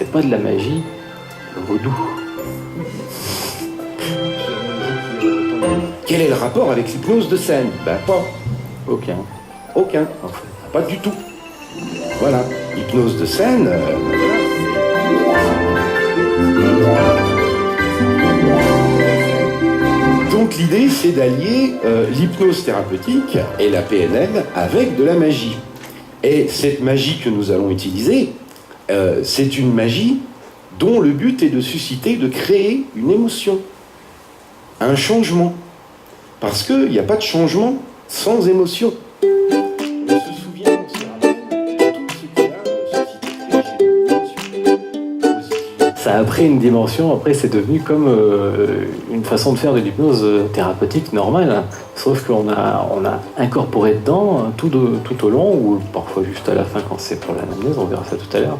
fait pas de la magie vaudou. Quel est le rapport avec l'hypnose de scène? Ben pas. Aucun. Aucun. Pas du tout. Voilà. Hypnose de scène... Donc l'idée, c'est d'allier l'hypnose thérapeutique et la PNL avec de la magie. Et cette magie que nous allons utiliser, c'est une magie dont le but est de susciter, de créer une émotion, un changement. Parce qu'il n'y a pas de changement sans émotion. On se souvient, on se rappelle, tout ce qui a suscité une émotion. Ça a pris une dimension, après c'est devenu comme une façon de faire de l'hypnose thérapeutique normale, sauf qu'on a incorporé dedans tout au long, ou parfois juste à la fin quand c'est pour l'anamnèse, on verra ça tout à l'heure,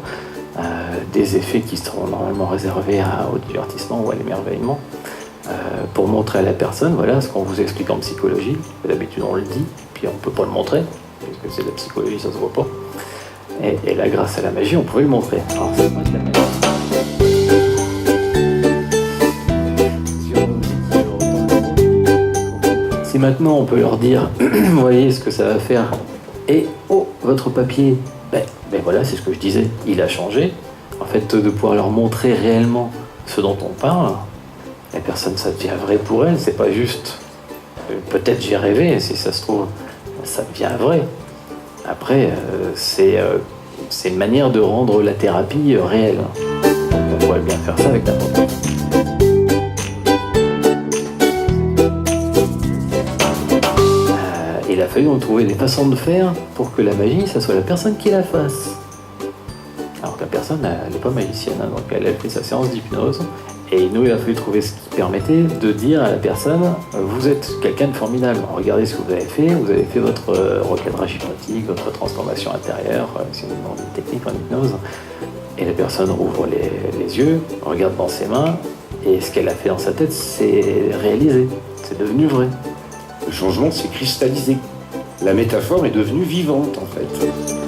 des effets qui seront normalement réservés au divertissement ou à l'émerveillement, pour montrer à la personne, voilà, ce qu'on vous explique en psychologie, d'habitude on le dit, puis on ne peut pas le montrer, puisque c'est de la psychologie, ça se voit pas. Et là, grâce à la magie, on pouvait le montrer. Alors, c'est pas de la magie. Si maintenant on peut leur dire, vous voyez ce que ça va faire, et oh, votre papier, ben voilà, c'est ce que je disais, il a changé. En fait, de pouvoir leur montrer réellement ce dont on parle, la personne, ça devient vrai pour elle, c'est pas juste, peut-être j'ai rêvé, si ça se trouve, ça devient vrai. Après, c'est une manière de rendre la thérapie réelle. On pourrait bien faire ça avec n'importe quoi. Il a fallu donc trouver des façons de faire pour que la magie, ça soit la personne qui la fasse. Alors que la personne, elle n'est pas magicienne, hein, donc elle a fait sa séance d'hypnose. Et nous, il a fallu trouver ce qui permettait de dire à la personne, vous êtes quelqu'un de formidable, regardez ce que vous avez fait votre recadrage hypnotique, votre transformation intérieure, c'est une technique en hypnose. Et la personne ouvre les yeux, regarde dans ses mains, et ce qu'elle a fait dans sa tête, c'est réalisé, c'est devenu vrai. Le changement s'est cristallisé. La métaphore est devenue vivante, en fait.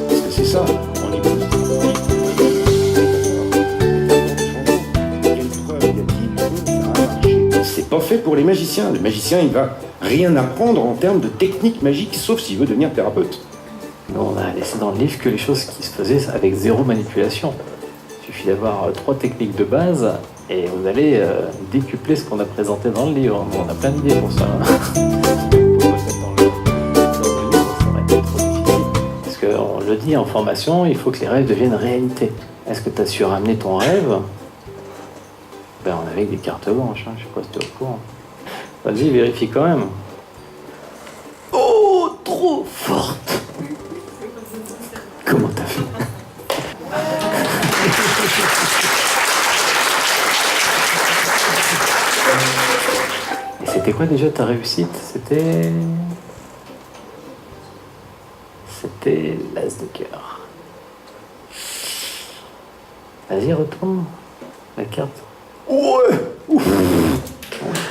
Parce que c'est ça, on est c'est pas fait pour les magiciens. Le magicien, il va rien apprendre en termes de technique magique, sauf s'il veut devenir thérapeute. Nous, on a laissé dans le livre que les choses qui se faisaient avec zéro manipulation. Il suffit d'avoir 3 techniques de base et vous allez décupler ce qu'on a présenté dans le livre. On a plein d'idées pour ça. Parce qu'on le dit en formation, il faut que les rêves deviennent réalité. Est-ce que tu as su ramener ton rêve? Ben, on avait des cartes blanches, hein. Je sais pas si tu es au courant. Vas-y, vérifie quand même. Oh, trop forte! Comment t'as fait? Et c'était quoi déjà ta réussite? C'était l'as de cœur. Vas-y, retourne la carte. Ouais. Ouf.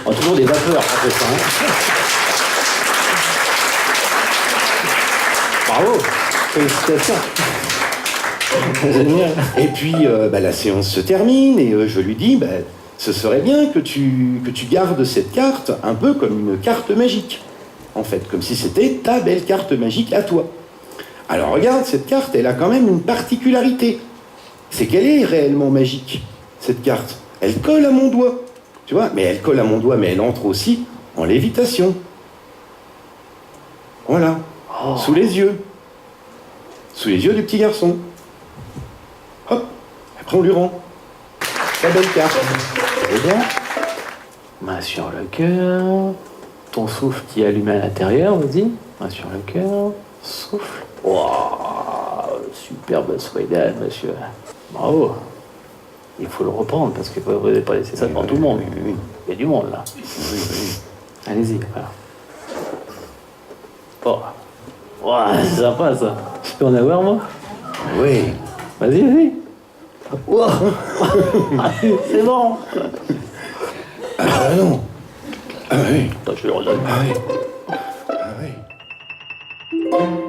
On a toujours des vapeurs après ça. Hein. Bravo, félicitations. Génial. Et puis la séance se termine et je lui dis, ce serait bien que tu gardes cette carte un peu comme une carte magique. En fait, comme si c'était ta belle carte magique à toi. Alors regarde, cette carte, elle a quand même une particularité. C'est qu'elle est réellement magique, cette carte. Elle colle à mon doigt, tu vois, mais elle colle à mon doigt, mais elle entre aussi en lévitation. Voilà, sous les yeux du petit garçon. Hop, après on lui rend la belle carte. C'est bien. Main sur le cœur, ton souffle qui est allumé à l'intérieur, vas-y. Main sur le cœur, souffle. Waouh, superbe soirée, monsieur. Bravo. Il faut le reprendre parce que vous n'avez pas laissé ça devant tout le monde. Oui. Il y a du monde là. Allez-y, voilà. Bon. Wow, c'est sympa ça. Je peux en avoir moi? Oui. Vas-y. Wow. C'est bon. Ah non. Ah oui. Attends, je vais le redonner. Ah oui. Ah oui.